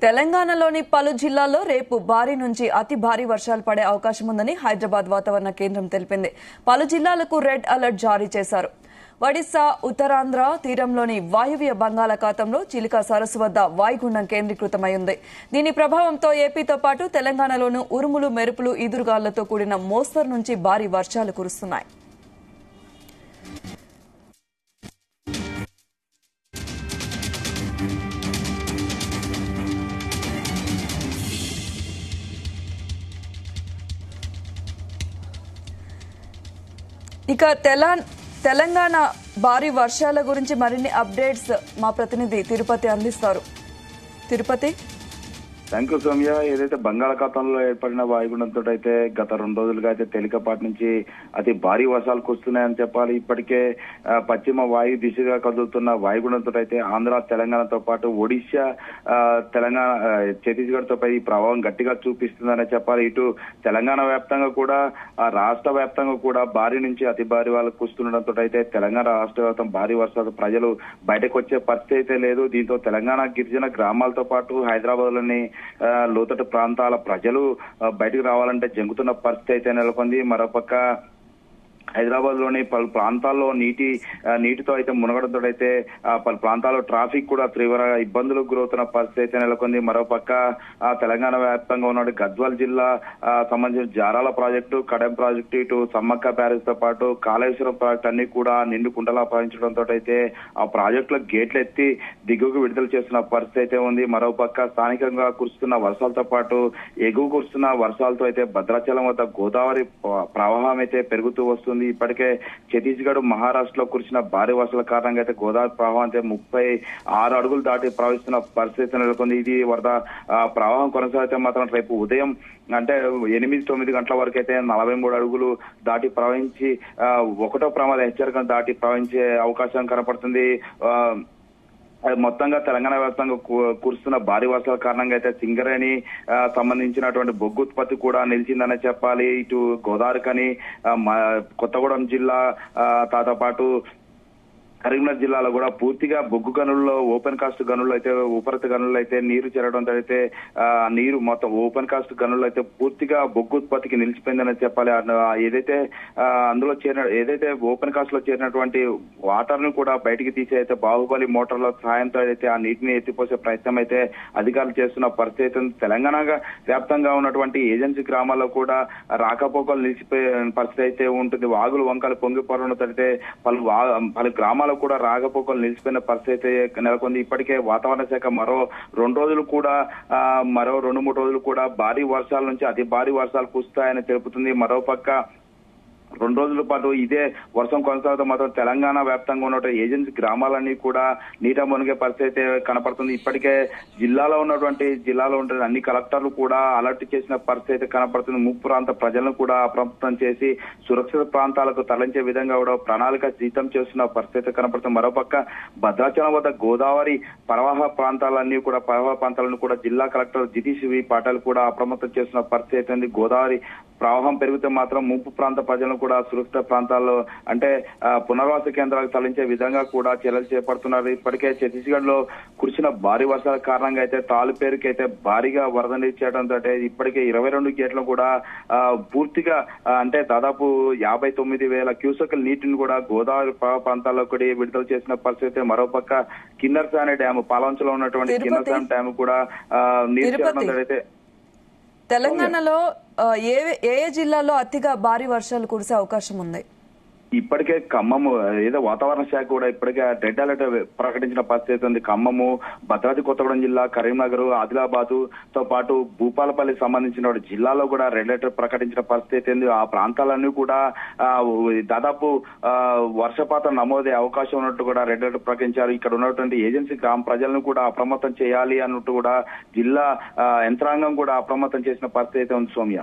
తెలంగాణలోని పలు జిల్లాల్లో రేపు భారీ నుంచి అతి భారీ వర్షాలు పడే అవకాశం ఉందని హైదరాబాద్ వాతావరణ కేంద్రం తెలిపింది. పలు జిల్లాలకు రెడ్ అలర్ట్ జారీ చేశారు. ఒడిశా, ఉత్తరాంధ్ర తీరంలోని వాయువ్య బంగాళాఖాతంలో చిలికా సరస్సు వద్ద వాయుగుండం కేంద్రీకృతమై ఉంది. దీని ప్రభావంతో ఏపీతో పాటు తెలంగాణలోనూ ఉరుములు, మెరుపులు, ఈదురుగాలులతో కూడిన మోస్తరు నుంచి భారీ వర్షాలు కురుస్తున్నాయి. ఇక తెలంగాణ భారీ వర్షాల గురించి మరిన్ని అప్డేట్స్ మా ప్రతినిధి తిరుపతి అందిస్తారు. తిరుపతి. Thank you Soumya. ఏదైతే బంగాళాఖాతంలో ఏర్పడిన వాయుగుండంతో అయితే గత 2 రోజులుగా అయితే తేలికపాటి నుంచి అతి భారీ వర్షాలు కురుస్తున్నాయని చెప్పాలి. ఇప్పటికే పశ్చిమ వాయు దిశగా కదులుతున్న వాయుగుండంతో అయితే ఆంధ్ర, తెలంగాణతో పాటు ఒడిశా, తెలంగాణ, ఛత్తీస్గఢ్ తో ఈ ప్రభావం గట్టిగా చూపిస్తుందనే చెప్పాలి. ఇటు తెలంగాణ వ్యాప్తంగా కూడా, రాష్ట్ర వ్యాప్తంగా కూడా భారీ నుంచి అతి భారీ వాళ్ళు కురుస్తుండటంతో అయితే తెలంగాణ రాష్ట్ర వ్యాప్తం భారీ వర్షాలు ప్రజలు బయటకు వచ్చే పరిస్థితి అయితే లేదు. దీంతో తెలంగాణ గిరిజన గ్రామాలతో పాటు హైదరాబాద్ లోని లోతట్టు ప్రాంతాల ప్రజలు బయటకు రావాలంటే జంకుతున్న పరిస్థితి అయితే నెలకొంది. మరోపక్క హైదరాబాద్ లోని పలు ప్రాంతాల్లో నీటితో అయితే మునగడంతో అయితే పలు ప్రాంతాల్లో ట్రాఫిక్ కూడా తీవ్ర ఇబ్బందులకు గురవుతున్న పరిస్థితి అయితే నెలకొంది. మరోపక్క తెలంగాణ వ్యాప్తంగా ఉన్న గద్వాల్ జిల్లా సంబంధించిన జారాల ప్రాజెక్టు, కడెం ప్రాజెక్టు, ఇటు సమ్మక్క బ్యారేజ్ తో పాటు కాళేశ్వరం ప్రాజెక్టు అన్ని కూడా నిండు కుండలా ప్రవహించడంతో అయితే ఆ ప్రాజెక్టుల గేట్లు ఎత్తి దిగువకు విడుదల చేస్తున్న పరిస్థితి అయితే ఉంది. మరోపక్క స్థానికంగా కురుస్తున్న వర్షాలతో పాటు ఎగువ కురుస్తున్న వర్షాలతో అయితే భద్రాచలం వద్ద గోదావరి ప్రవాహం అయితే పెరుగుతూ వస్తుంది. ఇప్పటికే ఛత్తీస్గఢ్, మహారాష్ట్రలో కురిసిన భారీ వర్షాల కారణంగా అయితే గోదావరి ప్రవాహం అయితే 36 అడుగులు దాటి ప్రవహిస్తున్న పరిస్థితి నెలకొంది. ఇది వరద ప్రవాహం కొనసాగితే మాత్రం రేపు ఉదయం అంటే 8-9 గంటల వరకు అయితే 43 అడుగులు దాటి ప్రవహించి 1వ ప్రమాద హెచ్చరికను దాటి ప్రవహించే అవకాశం కనపడుతుంది. మొత్తంగా తెలంగాణ వ్యాప్తంగా కురుస్తున్న భారీ వర్షాల కారణంగా అయితే సింగరేణి సంబంధించినటువంటి బొగ్గు ఉత్పత్తి కూడా నిలిచిందనే చెప్పాలి. ఇటు గోదావరికని, కొత్తగూడెం జిల్లా తో పాటు కరీంనగర్ జిల్లాలో కూడా పూర్తిగా బొగ్గు గనుల్లో, ఓపెన్ కాస్ట్ గనుల్లో అయితే, ఉపరిత గనుల్లో అయితే నీరు చేరడంతో అయితే నీరు మొత్తం ఓపెన్ కాస్ట్ గనుల్లో అయితే పూర్తిగా బొగ్గు ఉత్పత్తికి నిలిచిపోయిందని చెప్పాలి. ఏదైతే అందులో ఏదైతే ఓపెన్ కాస్ట్ లో చేరినటువంటి వాటర్ ను కూడా బయటికి తీసే అయితే బాహుబలి మోటార్ల సహాయంతో అయితే ఆ నీటిని ఎత్తిపోసే ప్రయత్నం అయితే అధికారులు చేస్తున్న పరిస్థితి. తెలంగాణ వ్యాప్తంగా ఉన్నటువంటి ఏజెన్సీ గ్రామాల్లో కూడా రాకపోకలు నిలిచిపోయే పరిస్థితి అయితే ఉంటుంది. వాగులు, వంకలు పొంగిపోవడంతో అయితే పలు గ్రామాల కూడా రాకపోకలు నిలిచిపోయిన పరిస్థితి నెలకొంది. ఇప్పటికే వాతావరణ శాఖ మరో 2 రోజులు కూడా మరో 2-3 రోజులు కూడా భారీ వర్షాల నుంచి అతి భారీ వర్షాలు కురుస్తాయని తెలుపుతుంది. మరోపక్క 2 రోజుల పాటు ఇదే వర్షం కొనసాగుతూ మాత్రం తెలంగాణ వ్యాప్తంగా ఉన్న ఏజెన్సీ గ్రామాలన్నీ కూడా నీట మునిగే పరిస్థితి కనపడుతుంది. ఇప్పటికే జిల్లాలో ఉన్నటువంటి అన్ని కలెక్టర్లు కూడా అలర్ట్ చేసిన పరిస్థితి కనపడుతుంది. ముప్పు ప్రాంత ప్రజలను కూడా అప్రమత్తం చేసి సురక్షిత ప్రాంతాలకు తరలించే విధంగా కూడా ప్రణాళిక సిద్ధం చేస్తున్న పరిస్థితి కనపడుతుంది. మరోపక్క భద్రాచలం వద్ద గోదావరి ప్రవాహ ప్రాంతాలను కూడా జిల్లా కలెక్టర్ జితీష్ వి పాటిల్ కూడా అప్రమత్తం చేస్తున్న పరిస్థితి ఉంది. గోదావరి ప్రవాహం పెరిగితే మాత్రం ముప్పు ప్రాంత ప్రజలను కూడా సురక్షిత ప్రాంతాల్లో అంటే పునర్వాస కేంద్రాలకు తరలించే విధంగా కూడా చర్యలు చేపడుతున్నారు. ఇప్పటికే ఛత్తీస్గఢ్ లో కురిసిన భారీ వర్షాల కారణంగా అయితే తాలుపేరుకి అయితే భారీగా వరద నీరు చేయడంతో ఇప్పటికే 22 గేట్లు కూడా పూర్తిగా అంటే దాదాపు 59,000 క్యూసెక్ల నీటిని కూడా గోదావరి ప్రాంతాల్లో కూడా విడుదల చేసిన పరిస్థితి. మరోపక్క కిన్నెరసాని డ్యాము, పాలవంచలో ఉన్నటువంటి కిన్నెరసాని డ్యాము కూడా నీరు చేరడంతో అయితే తెలంగాణలో ఏ జిల్లాలో అతిగా భారీ వర్షాలు కురిసే అవకాశం ఉంది? ఇప్పటికే ఖమ్మము, ఏదో వాతావరణ శాఖ కూడా ఇప్పటికే రెడ్ అలర్ట్ ప్రకటించిన పరిస్థితి ఉంది. ఖమ్మము, భద్రాద్రి కొత్తగూడెం జిల్లా, కరీంనగర్, ఆదిలాబాద్ తో పాటు భూపాలపల్లి సంబంధించిన జిల్లాలో కూడా రెడ్ అలర్ట్ ప్రకటించిన పరిస్థితి ఉంది. ఆ ప్రాంతాలన్నీ కూడా దాదాపు వర్షపాతం నమోదే అవకాశం ఉన్నట్టు కూడా రెడ్ అలర్ట్ ప్రకటించారు. ఇక్కడ ఉన్నటువంటి ఏజెన్సీ గ్రామ ప్రజలను కూడా అప్రమత్తం చేయాలి అన్నట్టు కూడా జిల్లా యంత్రాంగం కూడా అప్రమత్తం చేసిన పరిస్థితి ఉంది. సౌమ్య.